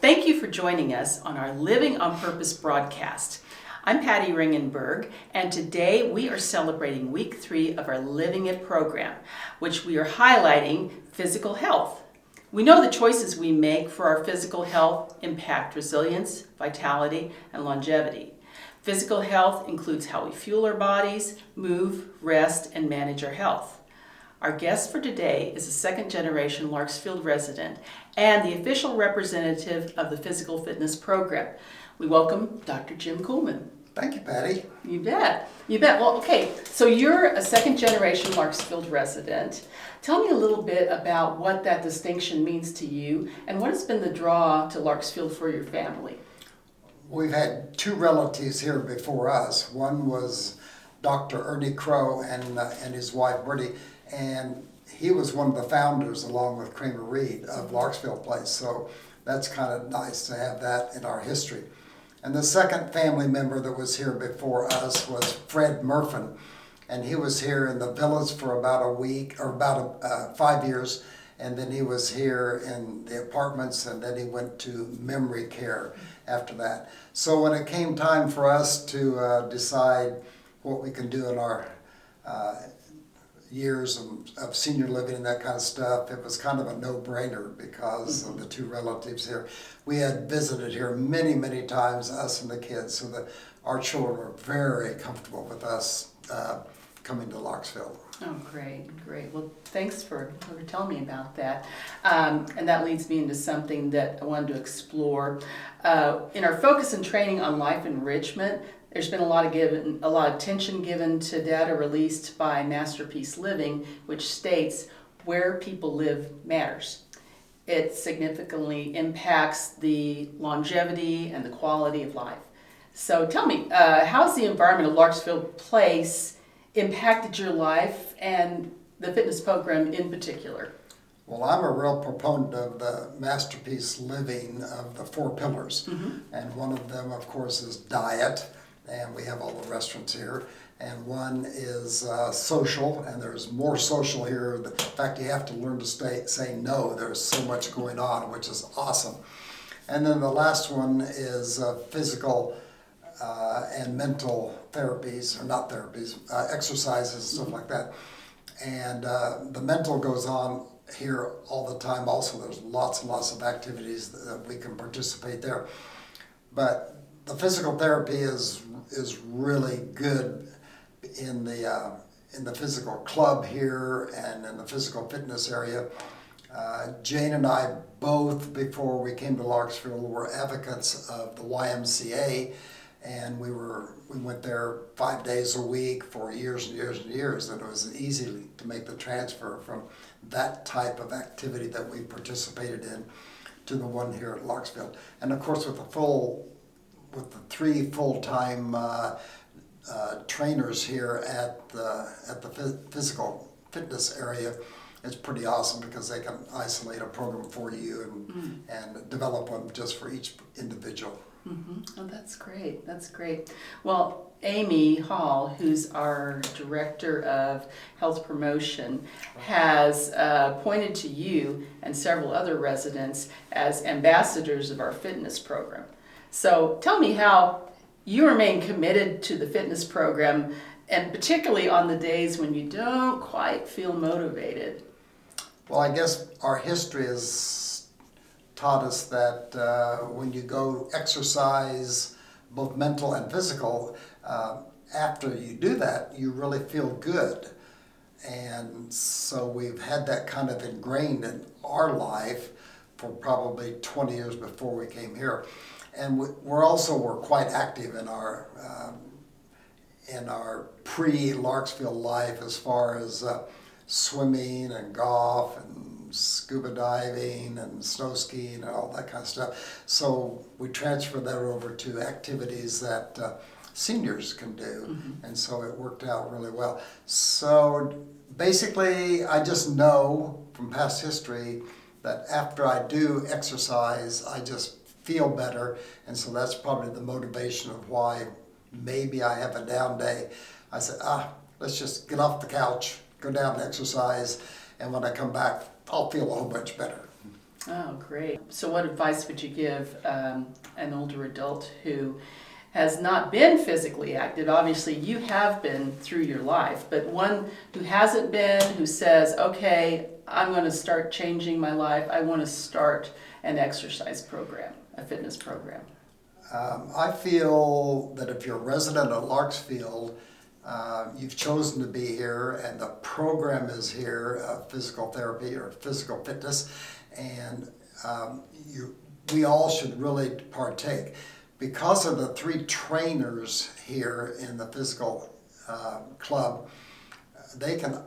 Thank you for joining us on our Living on Purpose broadcast. I'm Patty Ringenberg, and today we are celebrating week 3 of our Living It program, which we are highlighting physical health. We know the choices we make for our physical health impact resilience, vitality, and longevity. Physical health includes how we fuel our bodies, move, rest, and manage our health. Our guest for today is a second-generation Larksfield resident and the official representative of the physical fitness program. We welcome Dr. Jim Kuhlmann. Thank you, Patty. You bet. You bet. Well, okay, so you're a second-generation Larksfield resident. Tell me a little bit about what that distinction means to you and what has been the draw to Larksfield for your family. We've had 2 relatives here before us. One was Dr. Ernie Crow and his wife, Bertie, and he was one of the founders, along with Kramer Reed, of Larksfield Place. So that's kind of nice to have that in our history. And the second family member that was here before us was Fred Murphin, and he was here in the village for about a week, or about 5 years, and then he was here in the apartments, and then he went to memory care after that. So when it came time for us to decide what we can do in our years of senior living and that kind of stuff, it was kind of a no-brainer because of the 2 relatives here. We had visited here many, many times, us and the kids, so that our children were very comfortable with us coming to Larksfield. Oh, great, great. Well, thanks for telling me about that. And that leads me into something that I wanted to explore. In our focus and training on life enrichment, there's been a lot of attention given to data released by Masterpiece Living, which states where people live matters. It significantly impacts the longevity and the quality of life. So tell me, how's the environment of Larksfield Place impacted your life and the fitness program in particular? Well, I'm a real proponent of the Masterpiece Living of the 4 pillars. And one of them, of course, is diet. And we have all the restaurants here. And one is social, and there's more social here. In fact, you have to learn to say no. There's so much going on, which is awesome. And then the last one is physical and mental therapies, or not therapies, exercises and stuff like that. And the mental goes on here all the time also. There's lots and lots of activities that we can participate there. But the physical therapy is really good in the physical club here and in the physical fitness area. Jane and I both, before we came to Larksfield, were advocates of the YMCA, and we went there 5 days a week for years and years and years, and it was easy to make the transfer from that type of activity that we participated in to the one here at Larksfield. And of course, with the 3 full-time trainers here at the physical fitness area, it's pretty awesome because they can isolate a program for you and develop one just for each individual. Oh, that's great. That's great. Well, Amy Hall, who's our Director of Health Promotion, has pointed to you and several other residents as ambassadors of our fitness program. So tell me how you remain committed to the fitness program, and particularly on the days when you don't quite feel motivated. Well, I guess our history has taught us that when you go exercise, both mental and physical, after you do that, you really feel good. And so we've had that kind of ingrained in our life for probably 20 years before we came here. And we're quite active in our pre-Larksfield life as far as swimming and golf and scuba diving and snow skiing and all that kind of stuff. So we transfer that over to activities that seniors can do, and so it worked out really well. So basically, I just know from past history that after I do exercise, I just feel better, and so that's probably the motivation of why maybe I have a down day. I said, let's just get off the couch, go down and exercise, and when I come back, I'll feel a whole bunch better. Oh, great. So what advice would you give an older adult who has not been physically active? Obviously, you have been through your life, but one who hasn't been, who says, okay, I'm going to start changing my life. I want to start an exercise program, a fitness program. I feel that if you're a resident of Larksfield, you've chosen to be here, and the program is here, physical therapy or physical fitness, and we all should really partake. Because of the 3 trainers here in the physical club, they can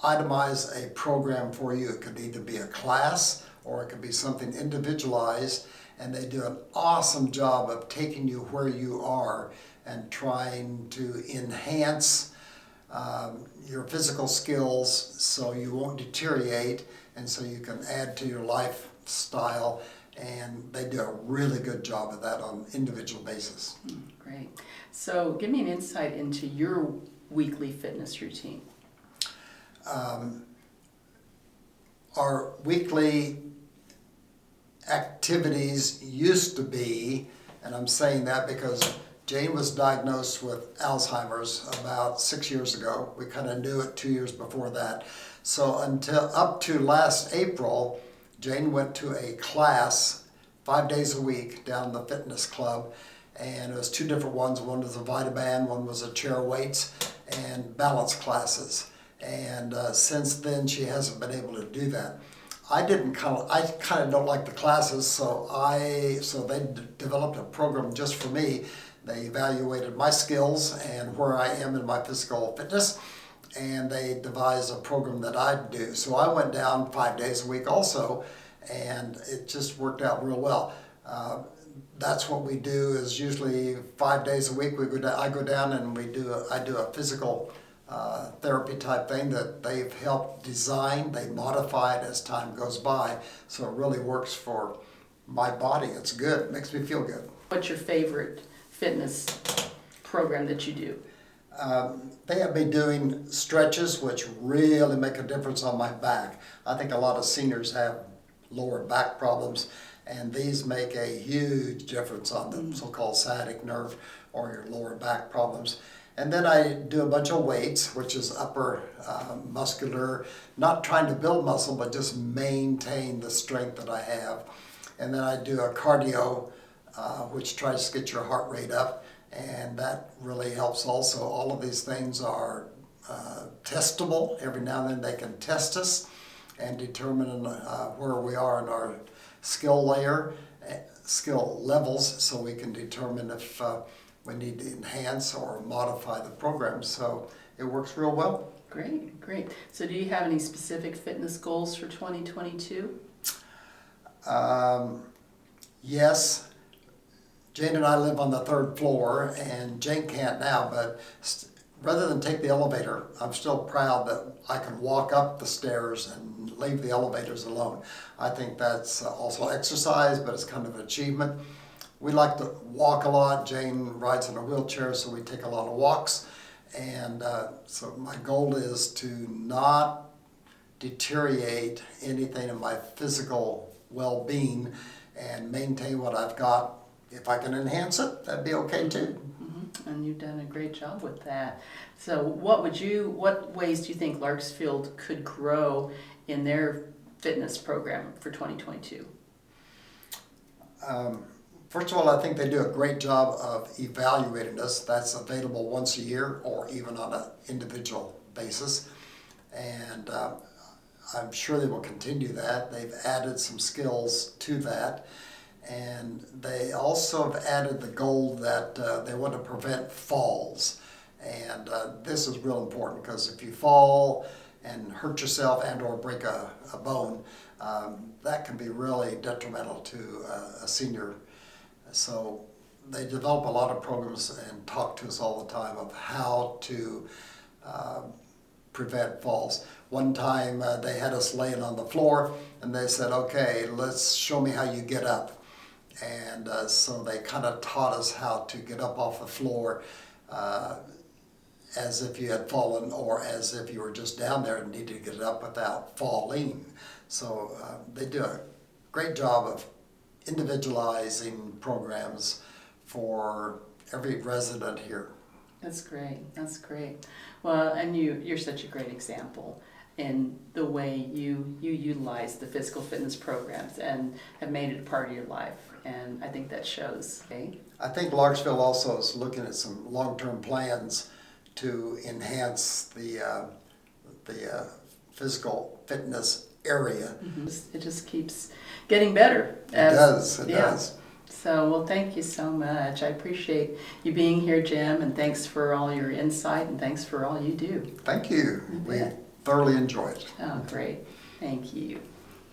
itemize a program for you. It could either be a class or it could be something individualized, and they do an awesome job of taking you where you are and trying to enhance your physical skills so you won't deteriorate and so you can add to your lifestyle, and they do a really good job of that on an individual basis. Great. So give me an insight into your weekly fitness routine. Our weekly activities used to be, and I'm saying that because Jane was diagnosed with Alzheimer's about 6 years ago. We kind of knew it 2 years before that. So until up to last April, Jane went to a class 5 days a week down in the fitness club, and it was 2 different ones. One was a Vitaband, one was a chair weights and balance classes. And since then, she hasn't been able to do that. I kind of don't like the classes, so they developed a program just for me. They evaluated my skills and where I am in my physical fitness, and they devised a program that I'd do. So I went down 5 days a week also, and it just worked out real well. That's what we do is usually 5 days a week. I go down and I do a physical therapy type thing that they've helped design. They modify it as time goes by, so it really works for my body. It's good. It makes me feel good. What's your favorite fitness program that you do? They have been doing stretches, which really make a difference on my back. I think a lot of seniors have lower back problems, and these make a huge difference on the so-called sciatic nerve or your lower back problems. And then I do a bunch of weights, which is upper muscular, not trying to build muscle, but just maintain the strength that I have. And then I do a cardio, which tries to get your heart rate up, and that really helps also. All of these things are testable. Every now and then they can test us and determine where we are in our skill levels, so we can determine if we need to enhance or modify the program. So it works real well. Great, great. So do you have any specific fitness goals for 2022? Yes. Jane and I live on the 3rd floor, and Jane can't now, but rather than take the elevator, I'm still proud that I can walk up the stairs and leave the elevators alone. I think that's also exercise, but it's kind of an achievement. We like to walk a lot. Jane rides in a wheelchair, so we take a lot of walks. And so my goal is to not deteriorate anything in my physical well-being and maintain what I've got. If I can enhance it, that'd be okay too. Mm-hmm. And you've done a great job with that. So what ways do you think Larksfield could grow in their fitness program for 2022? First of all, I think they do a great job of evaluating us. That's available once a year or even on an individual basis. And I'm sure they will continue that. They've added some skills to that. And they also have added the goal that they want to prevent falls. And this is real important, because if you fall and hurt yourself and or break a bone, that can be really detrimental to a senior. So they develop a lot of programs and talk to us all the time of how to prevent falls. One time they had us laying on the floor, and they said, okay, let's show me how you get up. And so they kind of taught us how to get up off the floor as if you had fallen, or as if you were just down there and needed to get up without falling. So they do a great job of individualizing programs for every resident here. That's great. That's great. Well, and you're such a great example in the way you utilize the physical fitness programs and have made it a part of your life. And I think that shows. Okay? I think Larksfield also is looking at some long-term plans to enhance the physical fitness area. It just keeps getting better. It does. So, well, thank you so much. I appreciate you being here, Jim, and thanks for all your insight and thanks for all you do. Thank you. We thoroughly enjoyed it. Oh, great. Thank you.